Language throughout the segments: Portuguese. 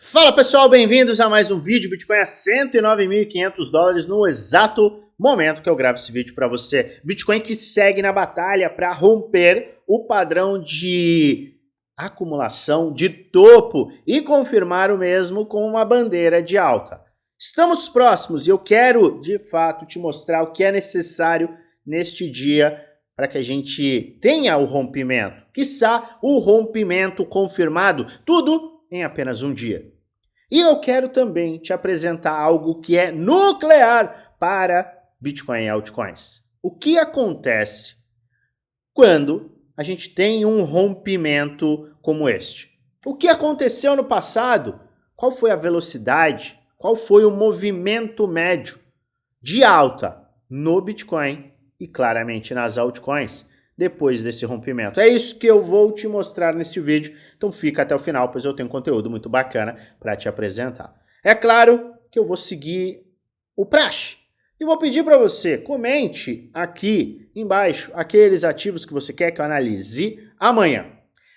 Fala pessoal, bem-vindos a mais um vídeo. Bitcoin a 109.500 dólares no exato momento que eu gravo esse vídeo para você. Bitcoin que segue na batalha para romper o padrão de acumulação de topo e confirmar o mesmo com uma bandeira de alta. Estamos próximos e eu quero de fato te mostrar o que é necessário neste dia para que a gente tenha o rompimento, quiçá o rompimento confirmado, tudo em apenas um dia. E eu quero também te apresentar algo que é nuclear para Bitcoin e altcoins. O que acontece quando a gente tem um rompimento como este? O que aconteceu no passado? Qual foi a velocidade? Qual foi o movimento médio de alta no Bitcoin e claramente nas altcoins depois desse rompimento? É isso que eu vou te mostrar nesse vídeo, então fica até o final, pois eu tenho conteúdo muito bacana para te apresentar. É claro que eu vou seguir o praxe e vou pedir para você, comente aqui embaixo aqueles ativos que você quer que eu analise amanhã.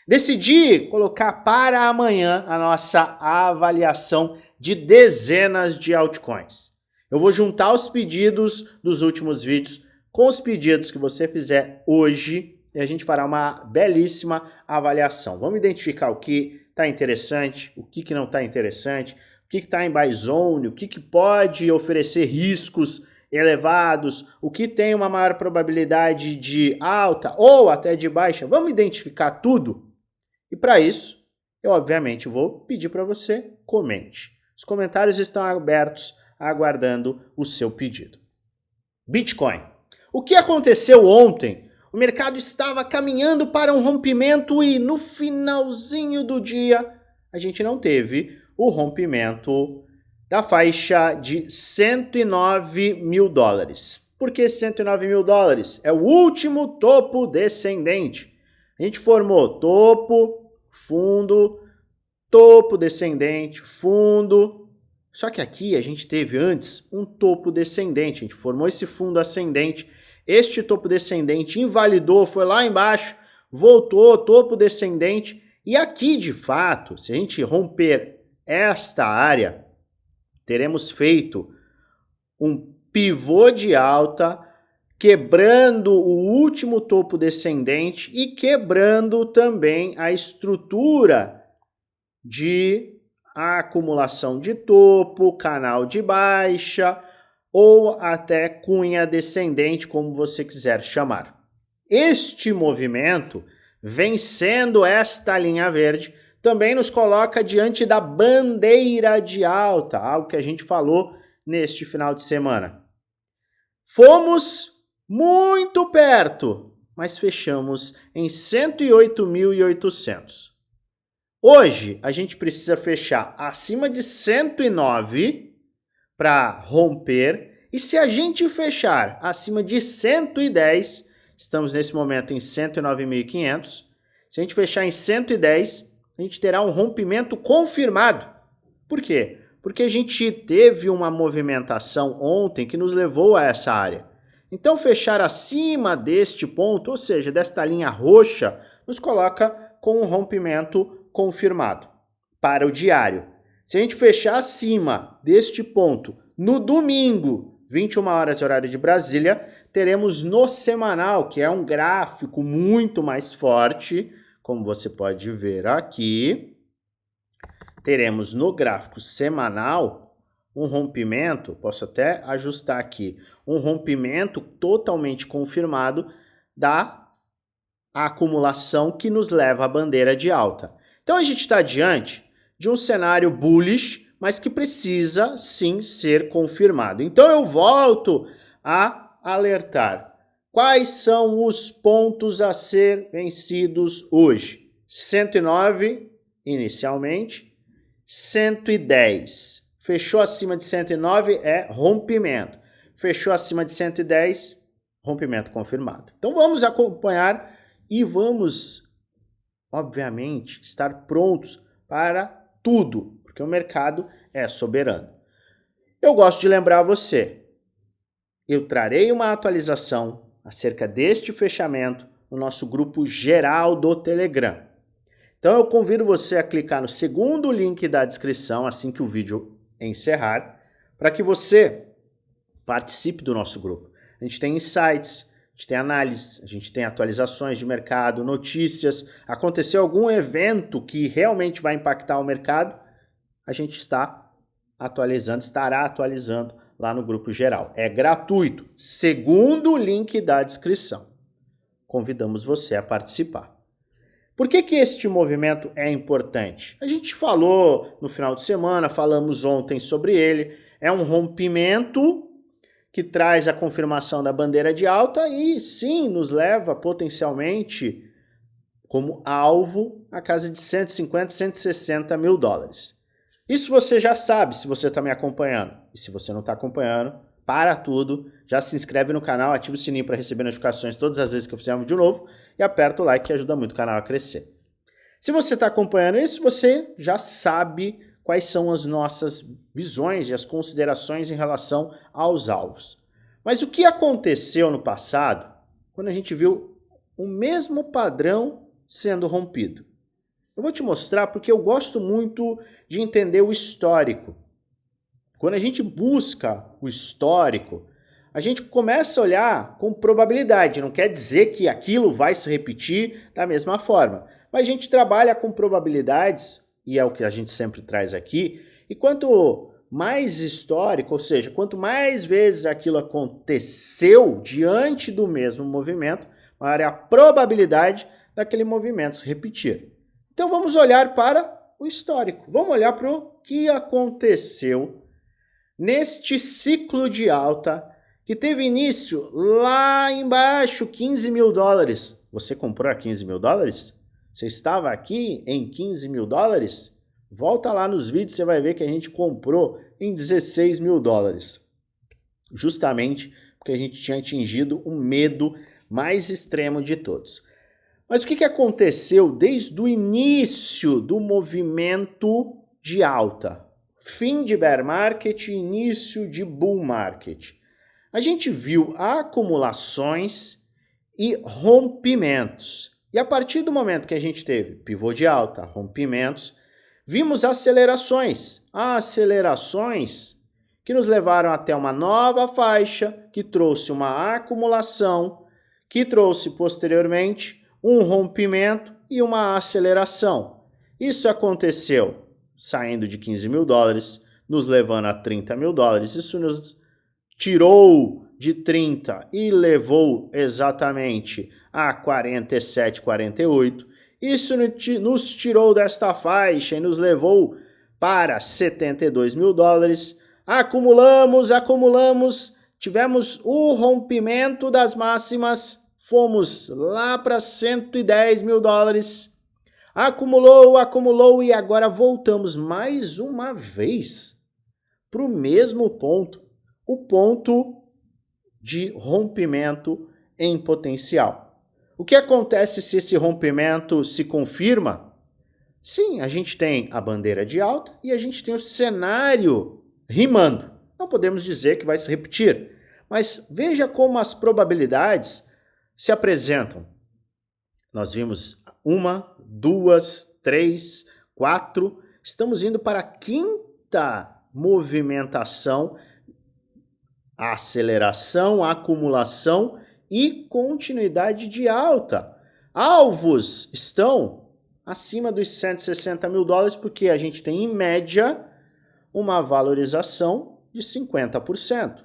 Decidi colocar para amanhã a nossa avaliação de dezenas de altcoins. Eu vou juntar os pedidos dos últimos vídeos com os pedidos que você fizer hoje e a gente fará uma belíssima avaliação. Vamos identificar o que está interessante, o que não está interessante, o que está em buy zone, o que pode oferecer riscos elevados, o que tem uma maior probabilidade de alta ou até de baixa. Vamos identificar tudo? E para isso, eu obviamente vou pedir para você comente. Os comentários estão abertos, aguardando o seu pedido. Bitcoin. O que aconteceu ontem? O mercado estava caminhando para um rompimento e no finalzinho do dia a gente não teve o rompimento da faixa de 109 mil dólares. Por que 109 mil dólares? É o último topo descendente. A gente formou topo, fundo, topo descendente, fundo. Só que aqui a gente teve antes um topo descendente. A gente formou esse fundo ascendente. Este topo descendente invalidou, foi lá embaixo, voltou, topo descendente. E aqui, de fato, se a gente romper esta área, teremos feito um pivô de alta, quebrando o último topo descendente e quebrando também a estrutura de acumulação de topo, canal de baixa, ou até cunha descendente, como você quiser chamar. Este movimento, vencendo esta linha verde, também nos coloca diante da bandeira de alta, algo que a gente falou neste final de semana. Fomos muito perto, mas fechamos em 108.800. Hoje, a gente precisa fechar acima de 109 para romper, e se a gente fechar acima de 110, estamos nesse momento em 109.500, se a gente fechar em 110, a gente terá um rompimento confirmado. Por quê? Porque a gente teve uma movimentação ontem que nos levou a essa área. Então fechar acima deste ponto, ou seja, desta linha roxa, nos coloca com um rompimento confirmado para o diário. Se a gente fechar acima deste ponto no domingo, 21 horas horário de Brasília, teremos no semanal, que é um gráfico muito mais forte, como você pode ver aqui, teremos no gráfico semanal um rompimento, posso até ajustar aqui, um rompimento totalmente confirmado da acumulação que nos leva à bandeira de alta. Então a gente está diante de um cenário bullish, mas que precisa sim ser confirmado. Então eu volto a alertar. Quais são os pontos a ser vencidos hoje? 109 inicialmente, 110. Fechou acima de 109 é rompimento. Fechou acima de 110, rompimento confirmado. Então vamos acompanhar e vamos, obviamente, estar prontos para tudo, porque o mercado é soberano. Eu gosto de lembrar você, eu trarei uma atualização acerca deste fechamento no nosso grupo geral do Telegram. Então eu convido você a clicar no segundo link da descrição assim que o vídeo encerrar, para que você participe do nosso grupo. A gente tem insights, a gente tem análise, a gente tem atualizações de mercado, notícias. Aconteceu algum evento que realmente vai impactar o mercado, a gente estará atualizando lá no grupo geral. É gratuito, segundo o link da descrição. Convidamos você a participar. Por que este movimento é importante? A gente falou no final de semana, falamos ontem sobre ele. É um rompimento que traz a confirmação da bandeira de alta e sim, nos leva potencialmente como alvo a casa de 150, 160 mil dólares. Isso você já sabe se você está me acompanhando. E se você não está acompanhando, para tudo, já se inscreve no canal, ativa o sininho para receber notificações todas as vezes que eu fizer um vídeo novo e aperta o like que ajuda muito o canal a crescer. Se você está acompanhando isso, você já sabe quais são as nossas visões e as considerações em relação aos alvos. Mas o que aconteceu no passado quando a gente viu o mesmo padrão sendo rompido? Eu vou te mostrar porque eu gosto muito de entender o histórico. Quando a gente busca o histórico, a gente começa a olhar com probabilidade. Não quer dizer que aquilo vai se repetir da mesma forma. Mas a gente trabalha com probabilidades, e é o que a gente sempre traz aqui, e quanto mais histórico, ou seja, quanto mais vezes aquilo aconteceu diante do mesmo movimento, maior é a probabilidade daquele movimento se repetir. Então vamos olhar para o histórico, vamos olhar para o que aconteceu neste ciclo de alta que teve início lá embaixo, 15 mil dólares. Você comprou a 15 mil dólares? Você estava aqui em 15 mil dólares? Volta lá nos vídeos, você vai ver que a gente comprou em 16 mil dólares. Justamente porque a gente tinha atingido o medo mais extremo de todos. Mas o que aconteceu desde o início do movimento de alta? Fim de bear market, início de bull market. A gente viu acumulações e rompimentos. E a partir do momento que a gente teve pivô de alta, rompimentos, vimos acelerações. Acelerações que nos levaram até uma nova faixa, que trouxe uma acumulação, que trouxe posteriormente um rompimento e uma aceleração. Isso aconteceu saindo de 15 mil dólares, nos levando a 30 mil dólares. Isso nos tirou de 30 e levou exatamente a 47, 48. Isso nos tirou desta faixa e nos levou para 72 mil dólares. Acumulamos, tivemos o rompimento das máximas, fomos lá para 110 mil dólares. Acumulou e agora voltamos mais uma vez para o mesmo ponto, o ponto de rompimento em potencial. O que acontece se esse rompimento se confirma? Sim, a gente tem a bandeira de alta e a gente tem o cenário rimando. Não podemos dizer que vai se repetir, mas veja como as probabilidades se apresentam. Nós vimos 1, 2, 3, 4, estamos indo para a quinta movimentação, a aceleração, a acumulação e continuidade de alta. Alvos estão acima dos 160 mil dólares porque a gente tem, em média, uma valorização de 50%.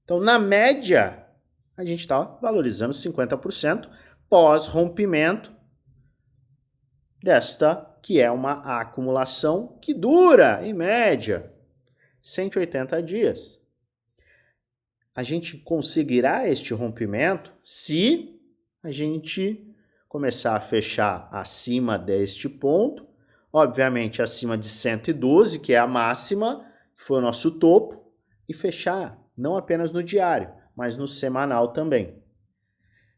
Então, na média, a gente está valorizando 50% pós-rompimento desta que é uma acumulação que dura, em média, 180 dias. A gente conseguirá este rompimento se a gente começar a fechar acima deste ponto, obviamente acima de 112, que é a máxima, que foi o nosso topo, e fechar não apenas no diário, mas no semanal também.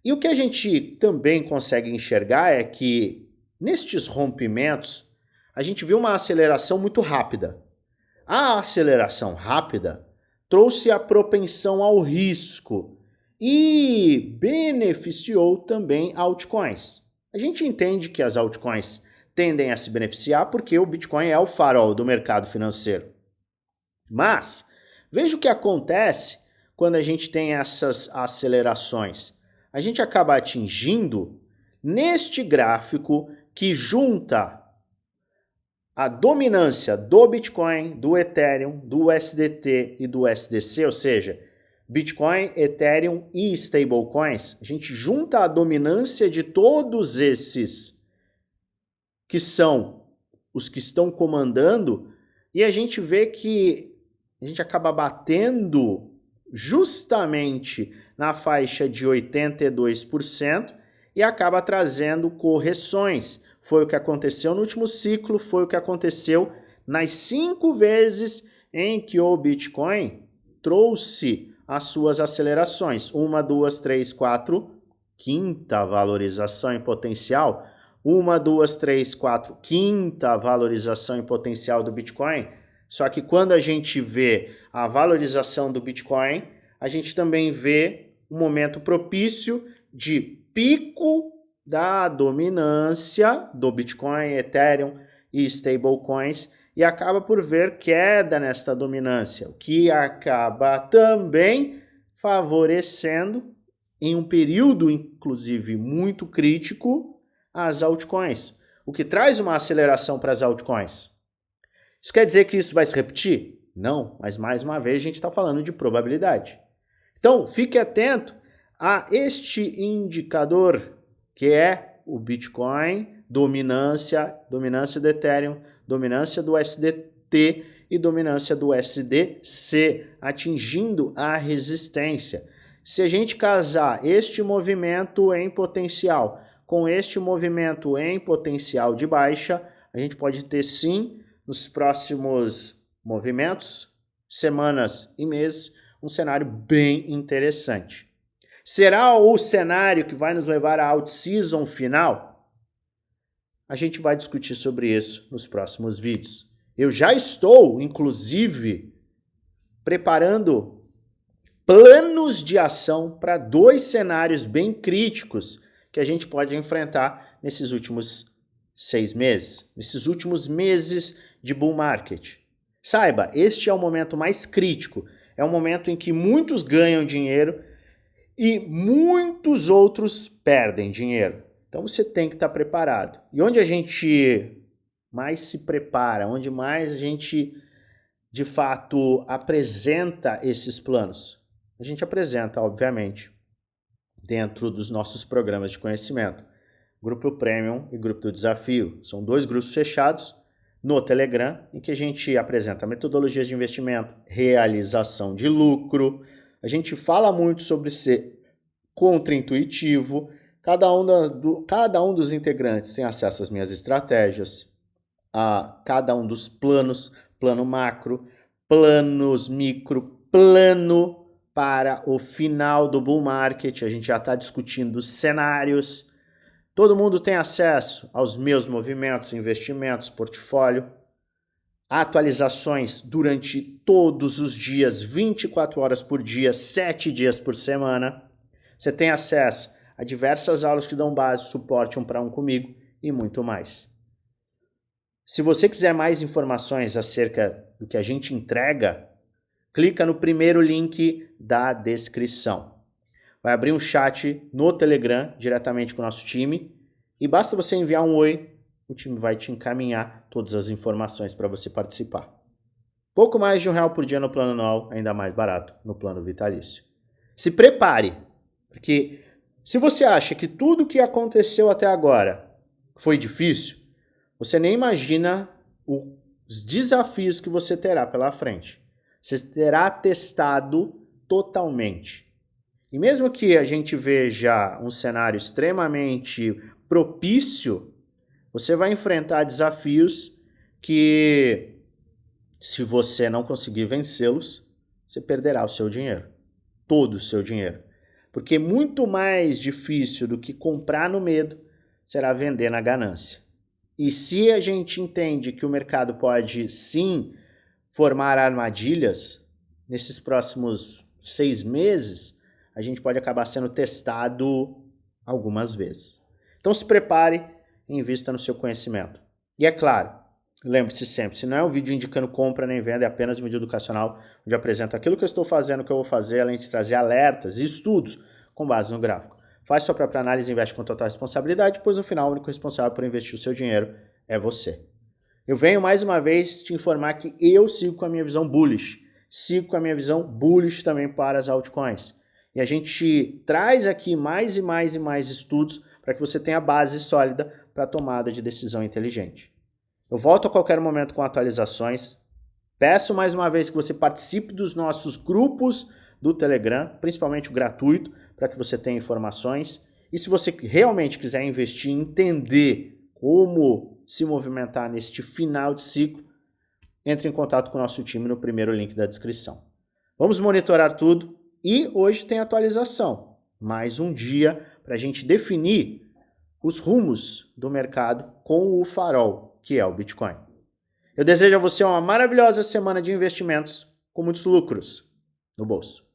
E o que a gente também consegue enxergar é que nestes rompimentos a gente viu uma aceleração muito rápida. A aceleração rápida trouxe a propensão ao risco e beneficiou também altcoins. A gente entende que as altcoins tendem a se beneficiar porque o Bitcoin é o farol do mercado financeiro. Mas veja o que acontece quando a gente tem essas acelerações. A gente acaba atingindo neste gráfico que junta a dominância do Bitcoin, do Ethereum, do USDT e do USDC, ou seja, Bitcoin, Ethereum e stablecoins. A gente junta a dominância de todos esses que são os que estão comandando e a gente vê que a gente acaba batendo justamente na faixa de 82% e acaba trazendo correções. Foi o que aconteceu no último ciclo, foi o que aconteceu nas 5 vezes em que o Bitcoin trouxe as suas acelerações. 1, 2, 3, 4, quinta valorização em potencial. 1, 2, 3, 4, quinta valorização em potencial do Bitcoin. Só que quando a gente vê a valorização do Bitcoin, a gente também vê um momento propício de pico da dominância do Bitcoin, Ethereum e stablecoins e acaba por ver queda nesta dominância, o que acaba também favorecendo em um período, inclusive, muito crítico, as altcoins, o que traz uma aceleração para as altcoins. Isso quer dizer que isso vai se repetir? Não, mas mais uma vez a gente está falando de probabilidade. Então, fique atento a este indicador, que é o Bitcoin, dominância do Ethereum, dominância do USDT e dominância do USDC, atingindo a resistência. Se a gente casar este movimento em potencial com este movimento em potencial de baixa, a gente pode ter sim, nos próximos movimentos, semanas e meses, um cenário bem interessante. Será o cenário que vai nos levar à out-season final? A gente vai discutir sobre isso nos próximos vídeos. Eu já estou, inclusive, preparando planos de ação para 2 cenários bem críticos que a gente pode enfrentar nesses últimos 6 meses, nesses últimos meses de bull market. Saiba, este é o momento mais crítico, é o momento em que muitos ganham dinheiro e muitos outros perdem dinheiro. Então você tem que estar preparado. E onde a gente mais se prepara, onde mais a gente de fato apresenta esses planos? A gente apresenta, obviamente, dentro dos nossos programas de conhecimento. Grupo Premium e Grupo do Desafio. São 2 grupos fechados no Telegram, em que a gente apresenta metodologias de investimento, realização de lucro. A gente fala muito sobre ser contraintuitivo. Cada um dos integrantes tem acesso às minhas estratégias, a cada um dos planos, plano macro, planos micro, plano para o final do bull market. A gente já está discutindo cenários. Todo mundo tem acesso aos meus movimentos, investimentos, portfólio, atualizações durante todos os dias, 24 horas por dia, 7 dias por semana. Você tem acesso a diversas aulas que dão base, suporte 1 para 1 comigo e muito mais. Se você quiser mais informações acerca do que a gente entrega, clica no primeiro link da descrição. Vai abrir um chat no Telegram diretamente com o nosso time e basta você enviar um oi, o time vai te encaminhar todas as informações para você participar. Pouco mais de R$1 por dia no plano anual, ainda mais barato no plano vitalício. Se prepare, porque se você acha que tudo que aconteceu até agora foi difícil, você nem imagina os desafios que você terá pela frente. Você terá testado totalmente. E mesmo que a gente veja um cenário extremamente propício, você vai enfrentar desafios que, se você não conseguir vencê-los, você perderá o seu dinheiro. Todo o seu dinheiro. Porque muito mais difícil do que comprar no medo será vender na ganância. E se a gente entende que o mercado pode, sim, formar armadilhas, nesses próximos 6 meses, a gente pode acabar sendo testado algumas vezes. Então se prepare e invista no seu conhecimento. E é claro, lembre-se sempre, se não é um vídeo indicando compra nem venda, é apenas um vídeo educacional onde eu apresento aquilo que eu estou fazendo, o que eu vou fazer, além de trazer alertas e estudos com base no gráfico. Faz sua própria análise e investe com total responsabilidade, pois no final o único responsável por investir o seu dinheiro é você. Eu venho mais uma vez te informar que eu sigo com a minha visão bullish. Sigo com a minha visão bullish também para as altcoins. E a gente traz aqui mais e mais e mais estudos para que você tenha base sólida para a tomada de decisão inteligente. Eu volto a qualquer momento com atualizações. Peço mais uma vez que você participe dos nossos grupos do Telegram, principalmente o gratuito, para que você tenha informações. E se você realmente quiser investir e entender como se movimentar neste final de ciclo, entre em contato com o nosso time no primeiro link da descrição. Vamos monitorar tudo e hoje tem atualização. Mais um dia para a gente definir os rumos do mercado com o farol, que é o Bitcoin. Eu desejo a você uma maravilhosa semana de investimentos com muitos lucros no bolso.